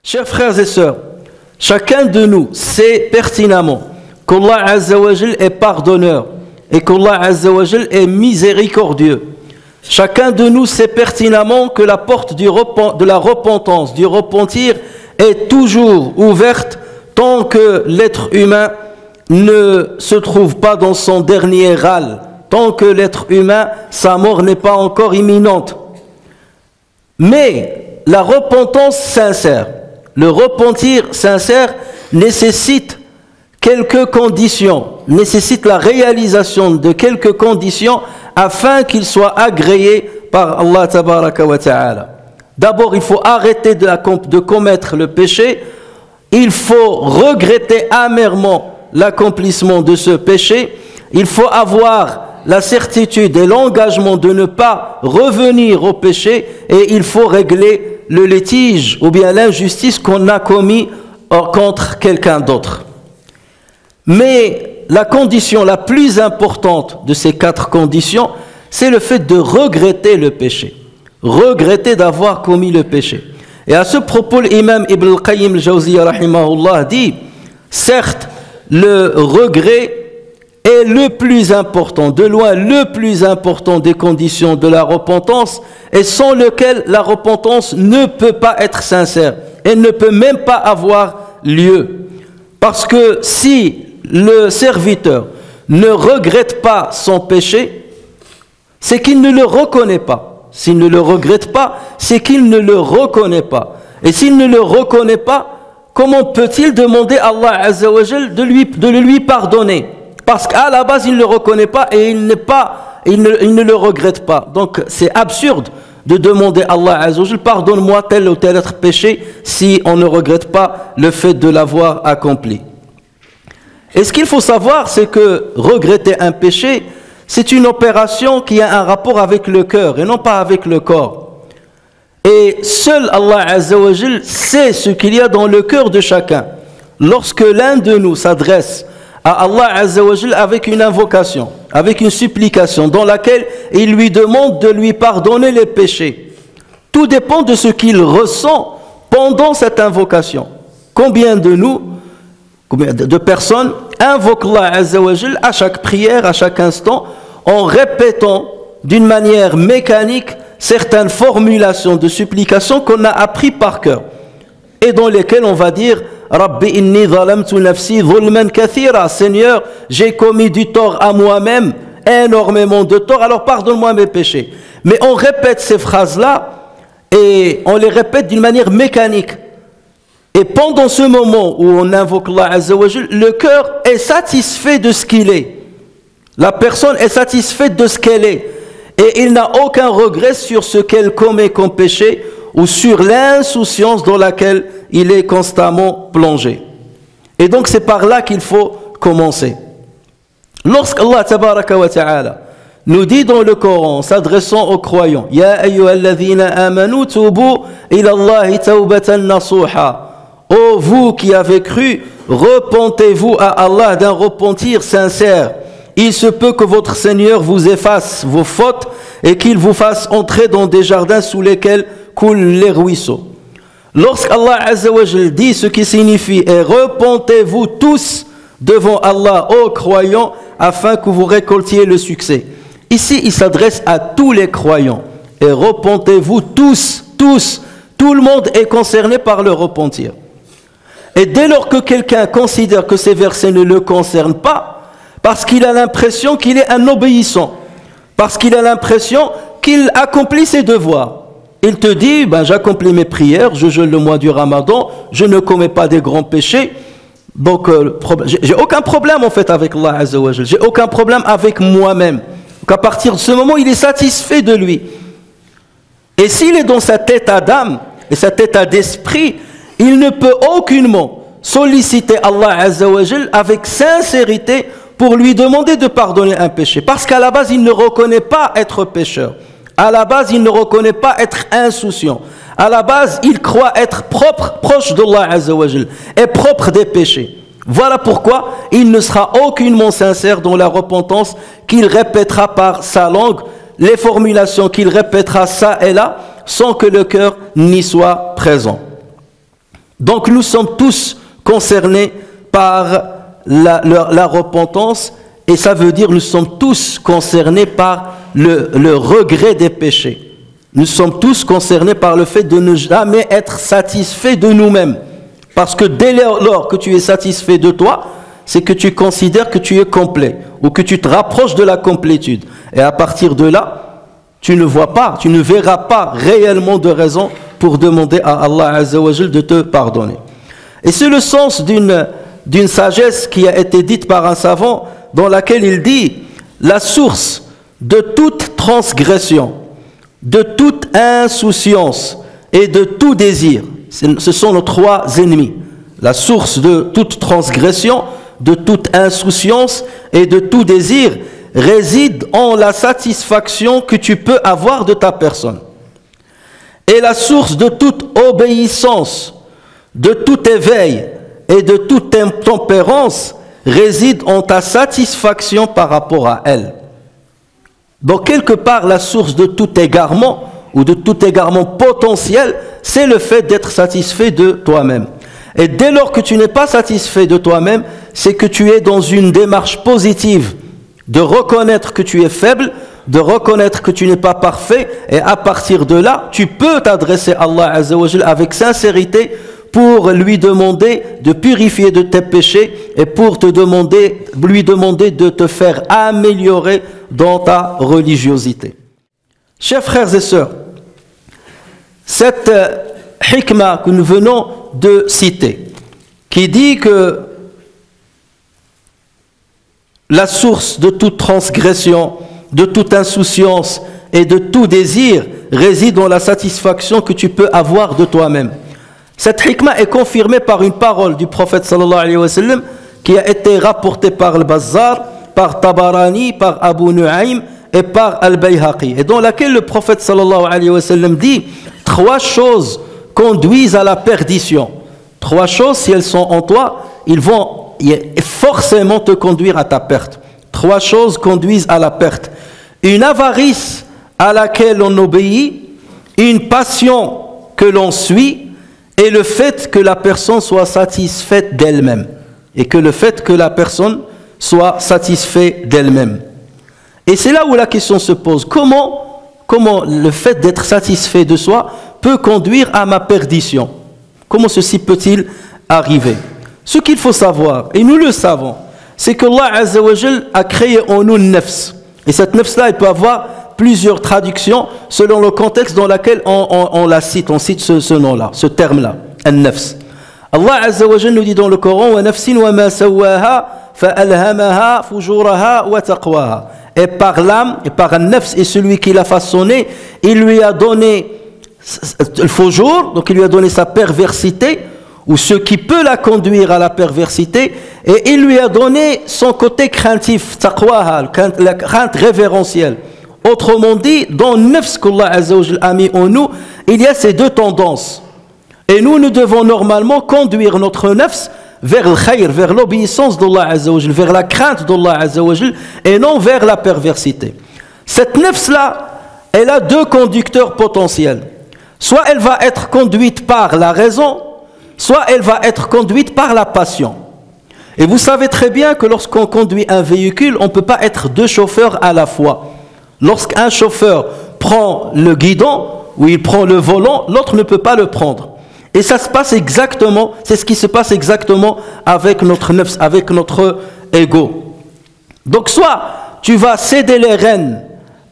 Chers frères et sœurs, chacun de nous sait pertinemment qu'Allah Azza wa Jal est pardonneur et qu'Allah Azza wa Jal est miséricordieux. Chacun de nous sait pertinemment que la porte de la repentance, du repentir est toujours ouverte tant que l'être humain ne se trouve pas dans son dernier râle, tant que l'être humain, sa mort n'est pas encore imminente. Mais la repentance sincère, le repentir sincère nécessite quelques conditions, nécessite la réalisation de quelques conditions afin qu'il soit agréé par Allah tabaraka wa ta'ala. D'abord, il faut arrêter de commettre le péché, il faut regretter amèrement l'accomplissement de ce péché, il faut avoir la certitude et l'engagement de ne pas revenir au péché et il faut régler le litige ou bien l'injustice qu'on a commis contre quelqu'un d'autre. Mais la condition la plus importante de ces 4 conditions, c'est le fait de regretter le péché. Regretter d'avoir commis le péché. Et à ce propos, l'imam Ibn al-Qayyim al-Jawziyya rahimahullah dit, certes, le regret est le plus important, de loin le plus important des conditions de la repentance, et sans lequel la repentance ne peut pas être sincère et ne peut même pas avoir lieu. Parce que si le serviteur ne regrette pas son péché, c'est qu'il ne le reconnaît pas. S'il ne le regrette pas, c'est qu'il ne le reconnaît pas. Et s'il ne le reconnaît pas, comment peut-il demander à Allah Azza wa Jal de le lui pardonner? Parce qu'à la base, il ne le reconnaît pas et il ne le regrette pas. Donc, c'est absurde de demander à Allah Azza wa Jal, pardonne-moi tel ou tel autre péché si on ne regrette pas le fait de l'avoir accompli. Et ce qu'il faut savoir, c'est que regretter un péché, c'est une opération qui a un rapport avec le cœur et non pas avec le corps. Et seul Allah Azza wa Jal sait ce qu'il y a dans le cœur de chacun. Lorsque l'un de nous s'adresse à Allah Azza wa Jal avec une invocation, avec une supplication dans laquelle il lui demande de lui pardonner les péchés. Tout dépend de ce qu'il ressent pendant cette invocation. Combien de personnes invoquent Allah Azza wa Jal à chaque prière, à chaque instant, en répétant d'une manière mécanique certaines formulations de supplication qu'on a appris par cœur et dans lesquelles on va dire Rabbi inni zalamtu nafsi zulman kathira, Seigneur, j'ai commis du tort à moi-même, énormément de tort, alors pardonne-moi mes péchés. Mais on répète ces phrases-là et on les répète d'une manière mécanique. Et pendant ce moment où on invoque Allah Azza wa Jal, le cœur est satisfait de ce qu'il est. La personne est satisfaite de ce qu'elle est. Et il n'a aucun regret sur ce qu'elle commet comme péché ou sur l'insouciance dans laquelle il est constamment plongé. Et donc c'est par là qu'il faut commencer. Lorsqu'Allah tabaraka wa ta'ala nous dit dans le Coran, s'adressant aux croyants, Ya ayyuhalladhina amanu tubu ila Allahi tawbatan nasuha. Ô vous qui avez cru, repentez-vous à Allah d'un repentir sincère. Il se peut que votre Seigneur vous efface vos fautes et qu'il vous fasse entrer dans des jardins sous lesquels coulent les ruisseaux. Lorsqu'Allah Azza wa Jal dit ce qui signifie et repentez-vous tous devant Allah, ô croyants, afin que vous récoltiez le succès. Ici, il s'adresse à tous les croyants. Et repentez-vous tous, tout le monde est concerné par le repentir. Et dès lors que quelqu'un considère que ces versets ne le concernent pas, parce qu'il a l'impression qu'il est un obéissant, parce qu'il a l'impression qu'il accomplit ses devoirs. Il te dit, j'accomplis mes prières, je jeûne le mois du Ramadan, je ne commets pas des grands péchés, donc j'ai aucun problème en fait avec Allah Azza wa Jal, j'ai aucun problème avec moi-même. Donc à partir de ce moment, il est satisfait de lui. Et s'il est dans sa tête à d'âme, et cet état d'esprit, il ne peut aucunement solliciter Allah Azza wa Jal avec sincérité pour lui demander de pardonner un péché. Parce qu'à la base, il ne reconnaît pas être pécheur. À la base, il ne reconnaît pas être insouciant. À la base, il croit être propre, proche d'Allah Azza wa Jal, et propre des péchés. Voilà pourquoi il ne sera aucunement sincère dans la repentance qu'il répétera par sa langue, les formulations qu'il répétera ça et là, sans que le cœur n'y soit présent. Donc nous sommes tous concernés par la repentance, et ça veut dire nous sommes tous concernés par le regret des péchés. Nous sommes tous concernés par le fait de ne jamais être satisfaits de nous-mêmes. Parce que dès lors que tu es satisfait de toi, c'est que tu considères que tu es complet, ou que tu te rapproches de la complétude. Et à partir de là, tu ne verras pas réellement de raison pour demander à Allah Azza wa Jal de te pardonner. Et c'est le sens d'une sagesse qui a été dite par un savant, dans laquelle il dit: la source de toute transgression, de toute insouciance et de tout désir, ce sont nos trois ennemis. La source de toute transgression, de toute insouciance et de tout désir réside en la satisfaction que tu peux avoir de ta personne. Et la source de toute obéissance, de tout éveil et de toute tempérance réside en ta satisfaction par rapport à elle. Donc quelque part, la source de tout égarement ou de tout égarement potentiel, c'est le fait d'être satisfait de toi-même. Et dès lors que tu n'es pas satisfait de toi-même, c'est que tu es dans une démarche positive de reconnaître que tu es faible, de reconnaître que tu n'es pas parfait, et à partir de là, tu peux t'adresser à Allah Azza wa Jal avec sincérité pour lui demander de purifier de tes péchés et pour lui demander de te faire améliorer dans ta religiosité. Chers frères et sœurs, cette hikmah que nous venons de citer, qui dit que la source de toute transgression, de toute insouciance et de tout désir réside dans la satisfaction que tu peux avoir de toi-même. Cette hikmah est confirmée par une parole du prophète sallallahu alayhi wa sallam qui a été rapportée par Al-Bazzar, par Tabarani, par Abu Nu'aym et par Al-Bayhaqi, et dans laquelle le prophète sallallahu alayhi wa sallam dit: trois choses conduisent à la perdition. Trois choses, si elles sont en toi, ils vont forcément te conduire à ta perte. Trois choses conduisent à la perte: une avarice à laquelle on obéit, une passion que l'on suit, et le fait que la personne soit satisfaite d'elle-même. Et que le fait que la personne soit satisfaite d'elle-même. Et c'est là où la question se pose. Comment le fait d'être satisfait de soi peut conduire à ma perdition? Comment ceci peut-il arriver? Ce qu'il faut savoir, et nous le savons, c'est que Allah Azza wa Jal a créé en nous une nafs. Et cette nafs-là, elle peut avoir plusieurs traductions selon le contexte dans lequel on la cite. On cite ce nom-là, ce terme-là, an-nafs. Allah Azza wa Jal nous dit dans le Coran: wa nafsin wa ma sawaha fa alhamaha fujuraha wa taqwaha. Et par l'âme, et par an-nafs, et celui qui l'a façonné, il lui a donné le fujur, donc il lui a donné sa perversité, ou ce qui peut la conduire à la perversité, et il lui a donné son côté craintif, taqwaha, la crainte révérentielle. Autrement dit, dans le nafs qu'Allah Azza wa Jal a mis en nous, il y a ces deux tendances. Et nous devons normalement conduire notre nafs vers le khayr, vers l'obéissance d'Allah Azza wa Jal, vers la crainte d'Allah Azza wa Jal, et non vers la perversité. Cette nafs-là, elle a deux conducteurs potentiels. Soit elle va être conduite par la raison, soit elle va être conduite par la passion. Et vous savez très bien que lorsqu'on conduit un véhicule, on ne peut pas être deux chauffeurs à la fois. Lorsqu'un chauffeur prend le guidon, ou il prend le volant, l'autre ne peut pas le prendre. Et ça se passe exactement, c'est ce qui se passe exactement avec notre nafs, avec notre ego. Donc soit tu vas céder les rênes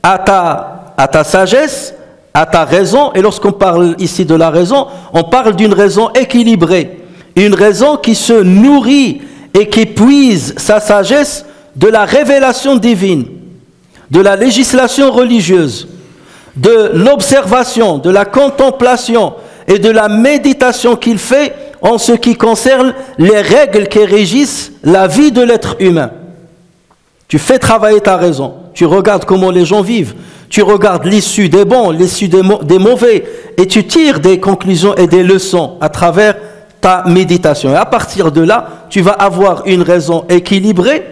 à ta sagesse, à ta raison, et lorsqu'on parle ici de la raison, on parle d'une raison équilibrée, une raison qui se nourrit et qui puise sa sagesse de la révélation divine, de la législation religieuse, de l'observation, de la contemplation et de la méditation qu'il fait en ce qui concerne les règles qui régissent la vie de l'être humain. Tu fais travailler ta raison, tu regardes comment les gens vivent, tu regardes l'issue des bons, l'issue des mauvais, et tu tires des conclusions et des leçons à travers ta méditation. Et à partir de là, tu vas avoir une raison équilibrée,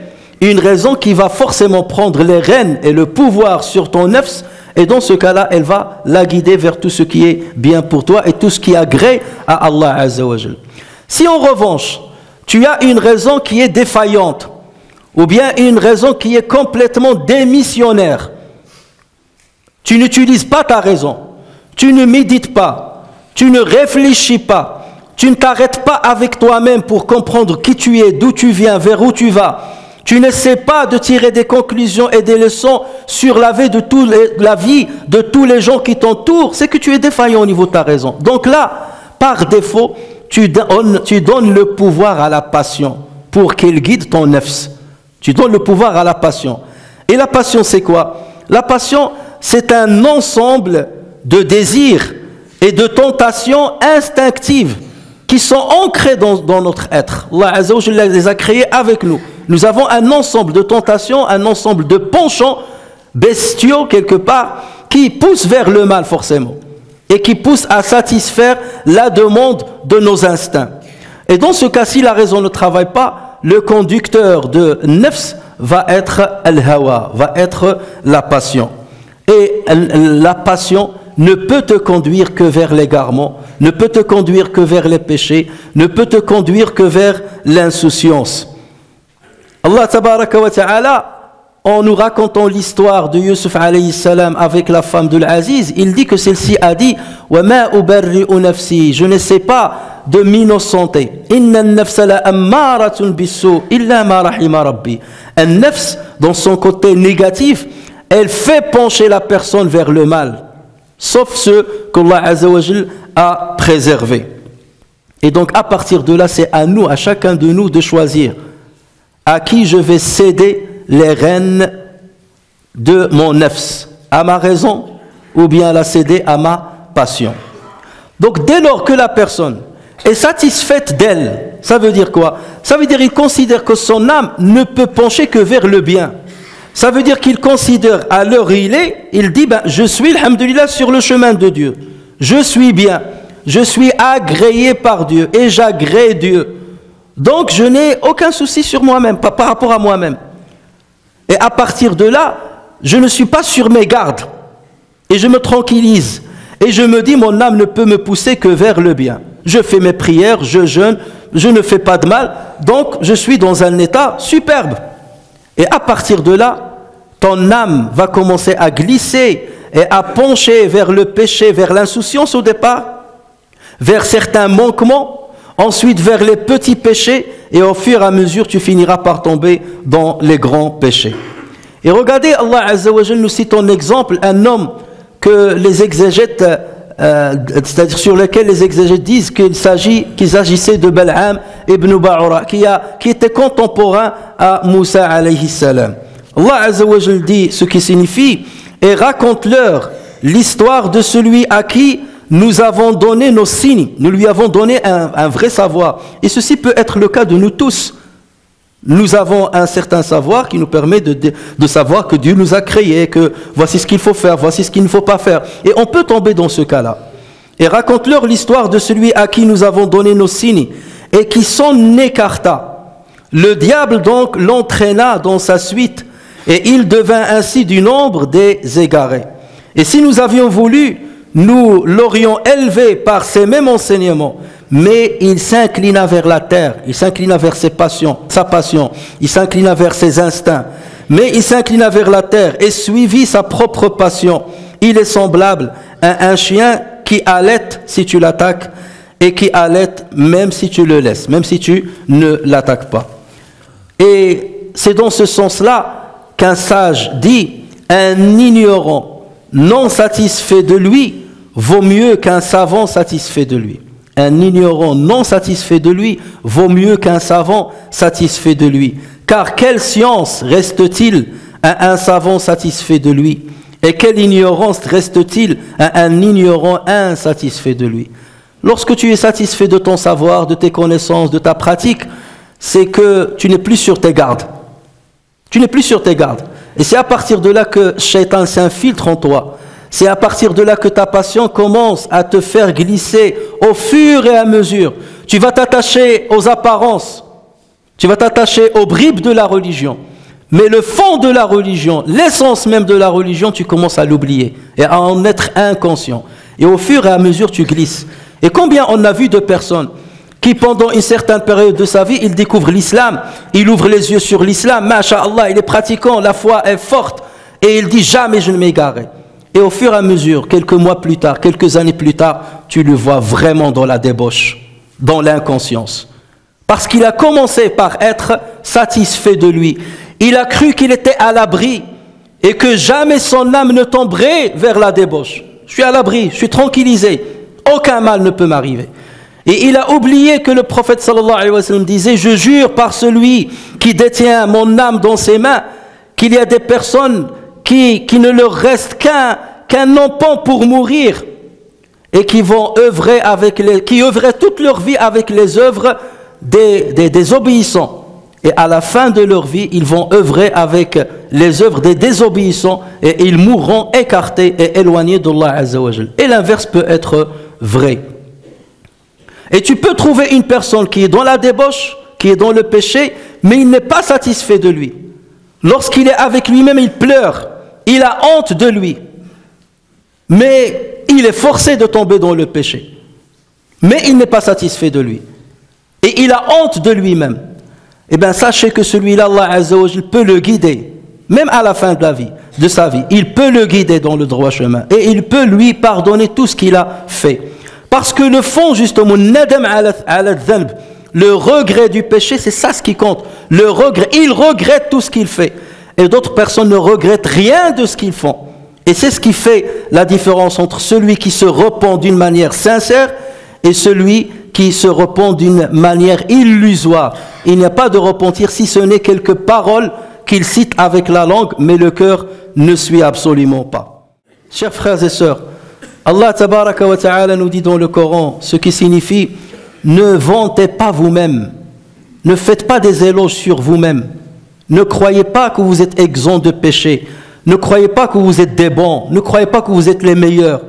une raison qui va forcément prendre les rênes et le pouvoir sur ton nafs, et dans ce cas-là, elle va la guider vers tout ce qui est bien pour toi et tout ce qui agrée à Allah Azza wa Jal. Si en revanche, tu as une raison qui est défaillante, ou bien une raison qui est complètement démissionnaire, tu n'utilises pas ta raison, tu ne médites pas, tu ne réfléchis pas, tu ne t'arrêtes pas avec toi-même pour comprendre qui tu es, d'où tu viens, vers où tu vas, tu n'essaies pas de tirer des conclusions et des leçons sur la vie de tous les gens qui t'entourent, c'est que tu es défaillant au niveau de ta raison. Donc là, par défaut, tu donnes le pouvoir à la passion pour qu'elle guide ton nafs. Tu donnes le pouvoir à la passion. Et la passion, c'est quoi? La passion, c'est un ensemble de désirs et de tentations instinctives qui sont ancrées dans notre être. Allah Azza wa Jalla les a créés avec nous. Nous avons un ensemble de tentations, un ensemble de penchants bestiaux quelque part qui poussent vers le mal forcément et qui poussent à satisfaire la demande de nos instincts. Et dans ce cas, si la raison ne travaille pas, le conducteur de nafs va être al-hawa, va être la passion. Et la passion ne peut te conduire que vers l'égarement, ne peut te conduire que vers les péchés, ne peut te conduire que vers l'insouciance. Allah tabaraka wa ta'ala, en nous racontant l'histoire de Yusuf alayhi salam avec la femme de l'Aziz, il dit que celle-ci a dit wa ma ubarri'u nafsi, je ne sais pas de m'innocenter. Inna an-nafsa la ammaratun bis-su illa ma rahima rabbi. Un-nafs, dans son côté négatif, elle fait pencher la personne vers le mal, sauf ceux qu'Allah Azza wa Jal a préservés. Et donc à partir de là, c'est à nous, à chacun de nous, de choisir à qui je vais céder les rênes de mon nafs, à ma raison ou bien la céder à ma passion. Donc dès lors que la personne est satisfaite d'elle, ça veut dire quoi? Ça veut dire qu'il considère que son âme ne peut pencher que vers le bien. Ça veut dire qu'il considère à l'heure où il dit je suis, alhamdoulilah, sur le chemin de Dieu. Je suis bien, je suis agréé par Dieu et j'agrée Dieu. Donc je n'ai aucun souci sur moi-même, pas par rapport à moi-même. Et à partir de là, je ne suis pas sur mes gardes. Et je me tranquillise. Et je me dis, mon âme ne peut me pousser que vers le bien. Je fais mes prières, je jeûne, je ne fais pas de mal. Donc je suis dans un état superbe. Et à partir de là, ton âme va commencer à glisser et à pencher vers le péché, vers l'insouciance au départ, vers certains manquements, ensuite vers les petits péchés, et au fur et à mesure, tu finiras par tomber dans les grands péchés. Et regardez, Allah Azza wa Jal nous cite en exemple un homme que les exégètes, c'est-à-dire sur lequel les exégètes disent qu'il s'agissait de Bal'am ibn Ba'ura, qui était contemporain à Moussa alayhi salam. Allah Azza wa Jal dit ce qui signifie, et raconte-leur l'histoire de celui à qui nous avons donné nos signes, nous lui avons donné un vrai savoir. Et ceci peut être le cas de nous tous. Nous avons un certain savoir qui nous permet de savoir que Dieu nous a créés, que voici ce qu'il faut faire, voici ce qu'il ne faut pas faire. Et on peut tomber dans ce cas-là. Et raconte-leur l'histoire de celui à qui nous avons donné nos signes et qui s'en écarta. Le diable donc l'entraîna dans sa suite et il devint ainsi du nombre des égarés. Et si nous avions voulu, nous l'aurions élevé par ces mêmes enseignements, mais il s'inclina vers la terre, il s'inclina vers sa passion, il s'inclina vers ses instincts, mais il s'inclina vers la terre et suivit sa propre passion. Il est semblable à un chien qui halète si tu l'attaques et qui halète même si tu le laisses, même si tu ne l'attaques pas. Et c'est dans ce sens-là qu'un sage dit, un ignorant non satisfait de lui vaut mieux qu'un savant satisfait de lui. Un ignorant non satisfait de lui vaut mieux qu'un savant satisfait de lui. Car quelle science reste-t-il à un savant satisfait de lui? Et quelle ignorance reste-t-il à un ignorant insatisfait de lui? Lorsque tu es satisfait de ton savoir, de tes connaissances, de ta pratique, c'est que tu n'es plus sur tes gardes. Tu n'es plus sur tes gardes. Et c'est à partir de là que Shaitan s'infiltre en toi. C'est à partir de là que ta passion commence à te faire glisser au fur et à mesure. Tu vas t'attacher aux apparences. Tu vas t'attacher aux bribes de la religion. Mais le fond de la religion, l'essence même de la religion, tu commences à l'oublier et à en être inconscient. Et au fur et à mesure, tu glisses. Et combien on a vu de personnes qui, pendant une certaine période de sa vie, il découvre l'islam, il ouvre les yeux sur l'islam, masha'Allah, il est pratiquant, la foi est forte, et il dit jamais je ne m'égarerai. Et au fur et à mesure, quelques mois plus tard, quelques années plus tard, tu le vois vraiment dans la débauche, dans l'inconscience. Parce qu'il a commencé par être satisfait de lui. Il a cru qu'il était à l'abri et que jamais son âme ne tomberait vers la débauche. Je suis à l'abri, je suis tranquillisé, aucun mal ne peut m'arriver. Et il a oublié que le prophète sallallahu alayhi wa sallam disait « Je jure par celui qui détient mon âme dans ses mains qu'il y a des personnes qui ne leur reste qu'un empan pour mourir et qui vont œuvrer qui œuvraient toute leur vie avec les œuvres des obéissants. Et à la fin de leur vie, ils vont œuvrer avec les œuvres des désobéissants et ils mourront écartés et éloignés d'Allah Azza wa Jal. Et l'inverse peut être vrai. Et tu peux trouver une personne qui est dans la débauche, qui est dans le péché, mais il n'est pas satisfait de lui. Lorsqu'il est avec lui-même, il pleure, il a honte de lui. Mais il est forcé de tomber dans le péché. Mais il n'est pas satisfait de lui. Et il a honte de lui-même. Eh bien, sachez que celui-là, Allah Azza wa Jal peut le guider, même à la fin de sa vie. Il peut le guider dans le droit chemin. Et il peut lui pardonner tout ce qu'il a fait. Parce que le fond, justement, le regret du péché, c'est ça ce qui compte. Le regret, il regrette tout ce qu'il fait. Et d'autres personnes ne regrettent rien de ce qu'ils font. Et c'est ce qui fait la différence entre celui qui se repent d'une manière sincère et celui qui se repent d'une manière illusoire. Il n'y a pas de repentir si ce n'est quelques paroles qu'il cite avec la langue, mais le cœur ne suit absolument pas. Chers frères et sœurs, Allah tabaraka wa ta'ala nous dit dans le Coran, ce qui signifie ne vantez pas vous-même, ne faites pas des éloges sur vous-même, ne croyez pas que vous êtes exempt de péché, ne croyez pas que vous êtes des bons, ne croyez pas que vous êtes les meilleurs.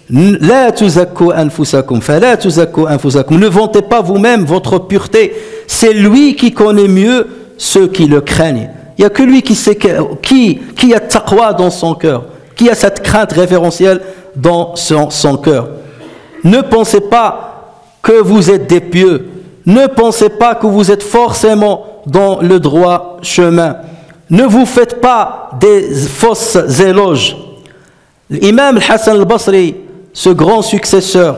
La tuzakku anfusakum, fala tuzakku anfusakum. Ne vantez pas vous-même votre pureté, c'est lui qui connaît mieux ceux qui le craignent. Il n'y a que lui qui sait qui a taqwa dans son cœur, qui a cette crainte révérentielle dans son cœur. Ne pensez pas que vous êtes des pieux. Ne pensez pas que vous êtes forcément dans le droit chemin. Ne vous faites pas des fausses éloges. L'imam Hassan al-Basri, ce grand successeur,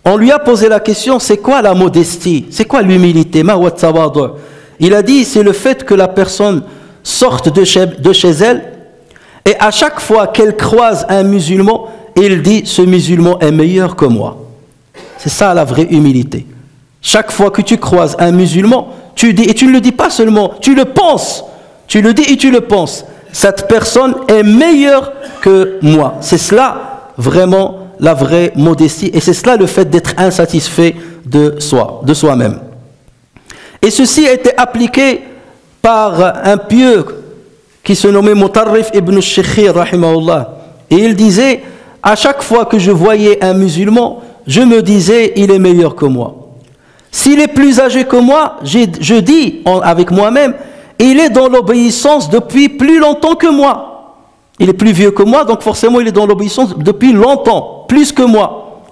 on lui a posé la question, c'est quoi la modestie? C'est quoi l'humilité? Ma wa tawadu? Il a dit, c'est le fait que la personne sorte de chez elle et à chaque fois qu'elle croise un musulman, il dit, ce musulman est meilleur que moi. C'est ça la vraie humilité. Chaque fois que tu croises un musulman, tu dis, et tu ne le dis pas seulement, tu le penses. Tu le dis et tu le penses. Cette personne est meilleure que moi. C'est cela vraiment la vraie modestie. Et c'est cela le fait d'être insatisfait de soi-même. Et ceci a été appliqué par un pieux qui se nommait Mutarrif ibn Shikhir, rahimahullah. Et il disait, à chaque fois que je voyais un musulman, je me disais, il est meilleur que moi. S'il est plus âgé que moi, je dis avec moi-même, il est dans l'obéissance depuis plus longtemps que moi. Il est plus vieux que moi, donc forcément il est dans l'obéissance depuis longtemps, plus que moi.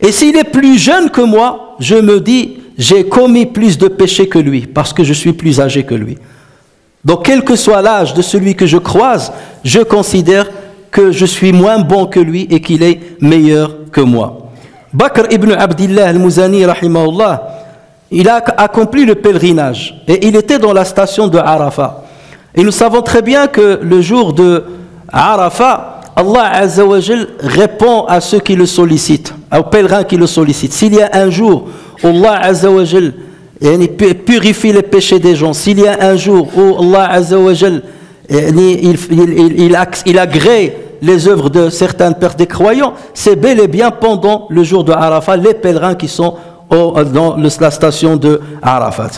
Et s'il est plus jeune que moi, je me dis, j'ai commis plus de péchés que lui, parce que je suis plus âgé que lui. Donc quel que soit l'âge de celui que je croise, je considère que je suis moins bon que lui et qu'il est meilleur que moi. Bakr ibn Abdillah al-Muzani, rahimahullah, il a accompli le pèlerinage et il était dans la station de Arafat. Et nous savons très bien que le jour de Arafat, Allah Azza wa Jal répond à ceux qui le sollicitent, aux pèlerins qui le sollicitent. S'il y a un jour où Allah Azza wa Jal purifie les péchés des gens, s'il y a un jour où Allah Azza wa Jal il agrée les œuvres de certaines personnes des croyants, c'est bel et bien pendant le jour de Arafat, les pèlerins qui sont dans la station de Arafat.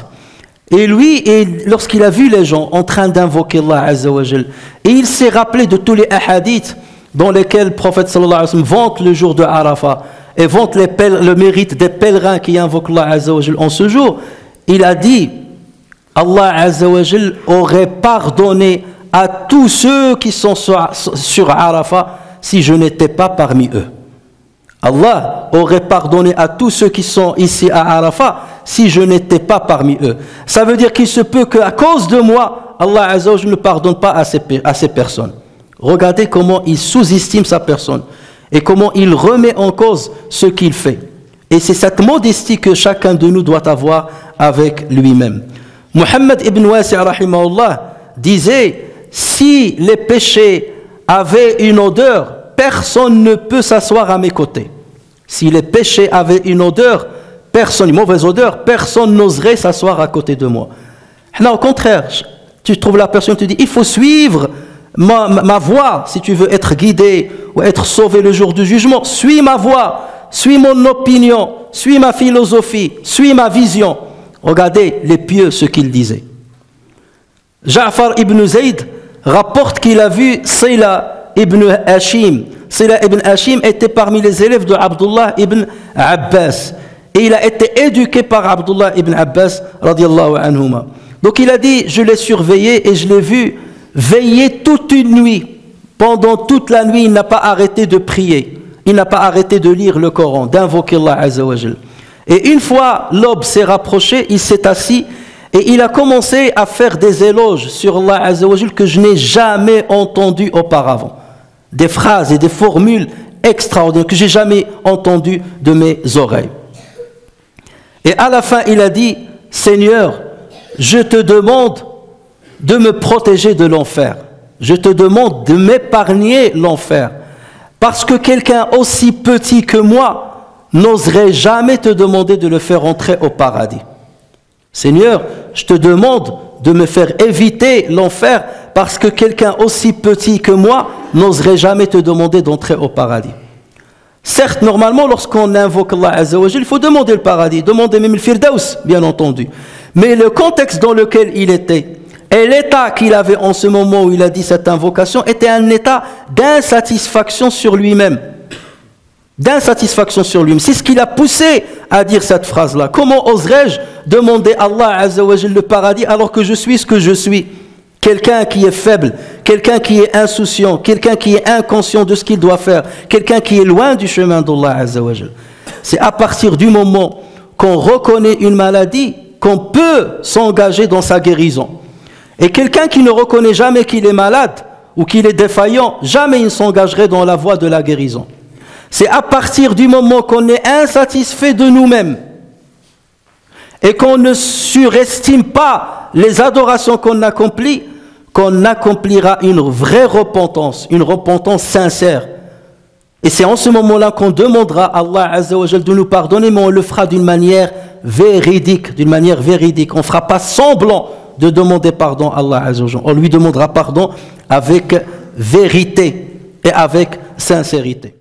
Et lui, lorsqu'il a vu les gens en train d'invoquer Allah Azza wa Jal, et il s'est rappelé de tous les hadiths dans lesquels le prophète sallallahu alayhi wa sallam vante le jour de Arafat et vante le mérite des pèlerins qui invoquent Allah Azza wa Jal en ce jour, il a dit, Allah Azza wa Jal aurait pardonné à tous ceux qui sont sur Arafat si je n'étais pas parmi eux. Allah aurait pardonné à tous ceux qui sont ici à Arafat si je n'étais pas parmi eux. Ça veut dire qu'il se peut qu'à cause de moi, Allah Azza wa Jal ne pardonne pas à ces personnes. Regardez comment il sous-estime sa personne et comment il remet en cause ce qu'il fait. Et c'est cette modestie que chacun de nous doit avoir avec lui-même. Muhammad ibn Wasi' rahimahullah disait, si les péchés avaient une odeur, personne ne peut s'asseoir à mes côtés. Si les péchés avaient une odeur, une mauvaise odeur, personne n'oserait s'asseoir à côté de moi. Là, au contraire, tu trouves la personne, tu dis, il faut suivre ma voie si tu veux être guidé ou être sauvé le jour du jugement. Suis ma voie, suis mon opinion, suis ma philosophie, suis ma vision. Regardez les pieux ce qu'ils disaient. Ja'far ibn Zayd rapporte qu'il a vu Sila ibn Hashim. Sila ibn Hashim était parmi les élèves de Abdullah ibn Abbas. Et il a été éduqué par Abdullah ibn Abbas, radiyallahu anhuma. Donc il a dit, je l'ai surveillé et je l'ai vu veiller toute une nuit. Pendant toute la nuit, il n'a pas arrêté de prier. Il n'a pas arrêté de lire le Coran, d'invoquer Allah Azza wa Jal. Et une fois l'aube s'est rapprochée, il s'est assis et il a commencé à faire des éloges sur Allah Azza wa Jal que je n'ai jamais entendu auparavant. Des phrases et des formules extraordinaires que j'ai jamais entendues de mes oreilles. Et à la fin, il a dit, Seigneur, je te demande de me protéger de l'enfer. Je te demande de m'épargner l'enfer. Parce que quelqu'un aussi petit que moi n'oserait jamais te demander de le faire entrer au paradis. Seigneur, je te demande de me faire éviter l'enfer parce que quelqu'un aussi petit que moi n'oserait jamais te demander d'entrer au paradis. Certes, normalement, lorsqu'on invoque Allah Azza wa Jal, il faut demander le paradis, demander même le Firdaus, bien entendu. Mais le contexte dans lequel il était et l'état qu'il avait en ce moment où il a dit cette invocation était un état d'insatisfaction sur lui-même. D'insatisfaction sur lui-même. C'est ce qui l'a poussé à dire cette phrase-là. Comment oserais-je demander à Allah Azza wa Jal le paradis alors que je suis ce que je suis? Quelqu'un qui est faible, quelqu'un qui est insouciant, quelqu'un qui est inconscient de ce qu'il doit faire, quelqu'un qui est loin du chemin d'Allah Azza wa Jal. C'est à partir du moment qu'on reconnaît une maladie qu'on peut s'engager dans sa guérison. Et quelqu'un qui ne reconnaît jamais qu'il est malade ou qu'il est défaillant, jamais il ne s'engagerait dans la voie de la guérison. C'est à partir du moment qu'on est insatisfait de nous-mêmes et qu'on ne surestime pas les adorations qu'on accomplit, qu'on accomplira une vraie repentance, une repentance sincère. Et c'est en ce moment-là qu'on demandera à Allah Azza wa Jal de nous pardonner, mais on le fera d'une manière véridique, On ne fera pas semblant de demander pardon à Allah Azza wa Jal. On lui demandera pardon avec vérité et avec sincérité.